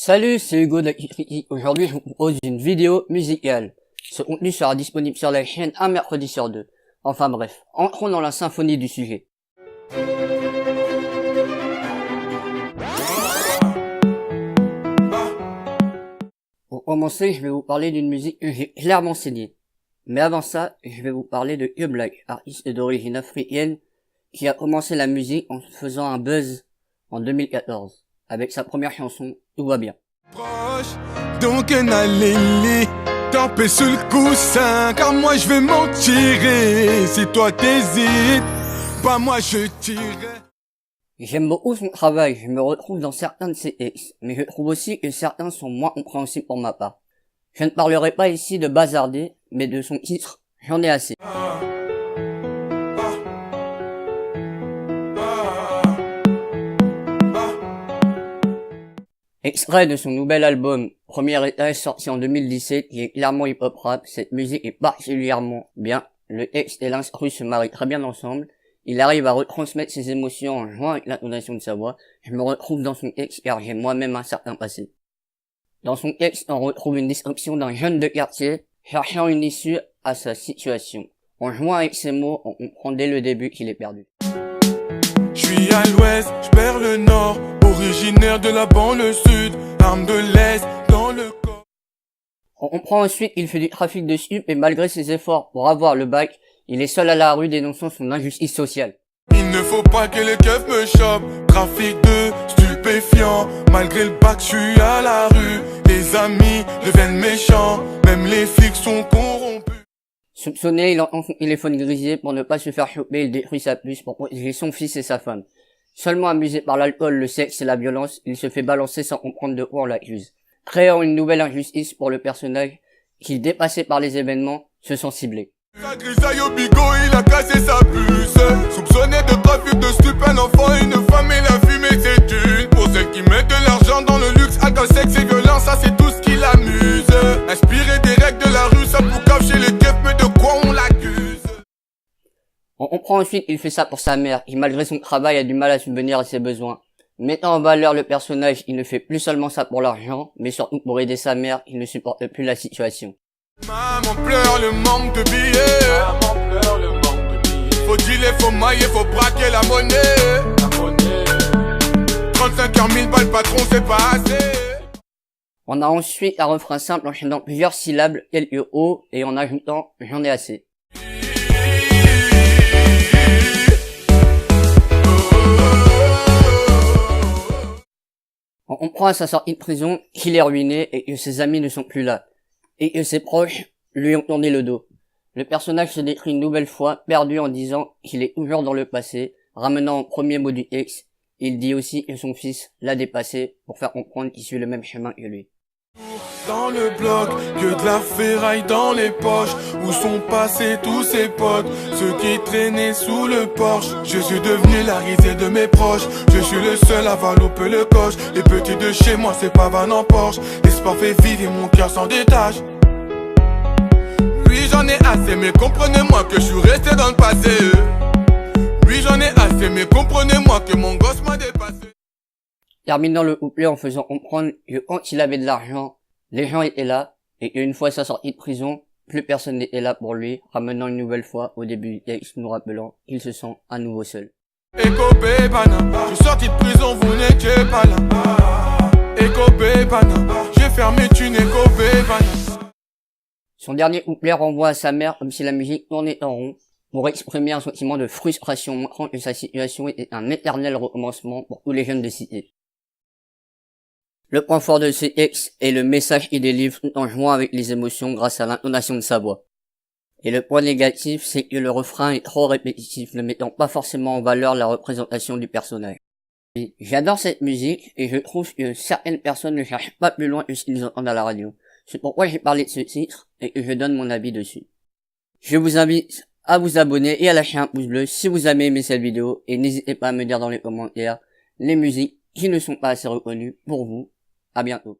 Salut, c'est Hugo de Critique. Aujourd'hui, je vous propose une vidéo musicale. Ce contenu sera disponible sur la chaîne un mercredi sur deux. Enfin bref, entrons dans la symphonie du sujet. Pour commencer, je vais vous parler d'une musique que j'ai clairement saignée. Mais avant ça, je vais vous parler de Black, artiste d'origine africaine, qui a commencé la musique en faisant un buzz en 2014, avec sa première chanson, Tout va bien. Proche, donc Nalili, tapé sur le coussin, car moi je vais m'en tirer. Si toi t'hésites, pas moi je tirerai. J'aime beaucoup son travail, je me retrouve dans certains de ses textes, mais je trouve aussi que certains sont moins compréhensibles pour ma part. Je ne parlerai pas ici de Bazardé, mais de son titre, J'en ai assez. Extrait de son nouvel album, Premier Étage, sorti en 2017, qui est clairement hip-hop rap, cette musique est particulièrement bien. Le texte et l'instru se marient très bien ensemble. Il arrive à retransmettre ses émotions en jouant avec l'intonation de sa voix. Je me retrouve dans son texte car j'ai moi-même un certain passé. Dans son texte, on retrouve une description d'un jeune de quartier cherchant une issue à sa situation. En jouant avec ses mots, on comprend dès le début qu'il est perdu. Je suis à l'ouest, je perds le nord, originaire de la banlieue sud, arme de l'est dans le corps. On comprend ensuite qu'il fait du trafic de stup et malgré ses efforts pour avoir le bac, il est seul à la rue dénonçant son injustice sociale. Il ne faut pas que les keufs me chopent, trafic de stupéfiants, malgré le bac je suis à la rue, les amis deviennent méchants, même les flics sont corrompus. Soupçonné, il entend son téléphone grisé pour ne pas se faire choper, il détruit sa puce pour protéger son fils et sa femme. Seulement amusé par l'alcool, le sexe et la violence, il se fait balancer sans comprendre de quoi on l'accuse. Créant une nouvelle injustice pour le personnage, qui, dépassé par les événements, se sent ciblé. Sa grisaille au bigot, il a cassé sa puce. Soupçonné de trafic de stup, un enfant, une femme et la fumée, c'est une. Pour celles qui mettent de l'argent dans le luxe, alcool, sexe et violence, ça c'est tout ce qui l'amuse. Inspiré des règles de la rue, ça pour cacher les keufs, mais de quoi on l'accuse? On comprend ensuite qu'il fait ça pour sa mère, qui malgré son travail a du mal à subvenir à ses besoins. Mettant en valeur le personnage, il ne fait plus seulement ça pour l'argent, mais surtout pour aider sa mère, il ne supporte plus la situation. Maman pleure le manque de billets. Maman pleure le manque de billets. Faut dealer, faut mailler, faut braquer la monnaie. 35 000 balles, patron, c'est pas assez. On a ensuite un refrain simple enchaînant plusieurs syllabes, quelques hauts, et en ajoutant « j'en ai assez ». On comprend à sa sortie de prison qu'il est ruiné et que ses amis ne sont plus là, et que ses proches lui ont tourné le dos. Le personnage se décrit une nouvelle fois, perdu en disant qu'il est toujours dans le passé, ramenant au premier mot du texte. Il dit aussi que son fils l'a dépassé pour faire comprendre qu'il suit le même chemin que lui. Dans le bloc, que de la ferraille dans les poches. Où sont passés tous ses potes, ceux qui traînaient sous le porche. Je suis devenu la risée de mes proches. Je suis le seul à valoper le coche. Les petits de chez moi, c'est pas van en Porsche. L'espoir fait vivre et mon cœur s'en détache. Oui, j'en ai assez, mais comprenez-moi que je suis resté dans le passé. Oui, j'en ai assez, mais comprenez-moi que mon gosse m'a dépassé. Terminant le couplet en faisant comprendre que quand il avait de l'argent, les gens étaient là, et qu'une fois sa sortie de prison, plus personne n'était là pour lui, ramenant une nouvelle fois au début du texte nous rappelant qu'il se sent à nouveau seul. Eco Bébana, je suis sorti de prison, vous n'étiez pas là. Eco Bébana, j'ai fermé une Eco Bébana. Son dernier couplet renvoie à sa mère comme si la musique tournait en rond, pour exprimer un sentiment de frustration montrant que sa situation était un éternel recommencement pour tous les jeunes de cité. Le point fort de ce texte est le message qu'il délivre tout en jouant avec les émotions grâce à l'intonation de sa voix. Et le point négatif, c'est que le refrain est trop répétitif, ne mettant pas forcément en valeur la représentation du personnage. J'adore cette musique et je trouve que certaines personnes ne cherchent pas plus loin que ce qu'ils entendent à la radio. C'est pourquoi j'ai parlé de ce titre et que je donne mon avis dessus. Je vous invite à vous abonner et à lâcher un pouce bleu si vous avez aimé cette vidéo et n'hésitez pas à me dire dans les commentaires les musiques qui ne sont pas assez reconnues pour vous. À bientôt.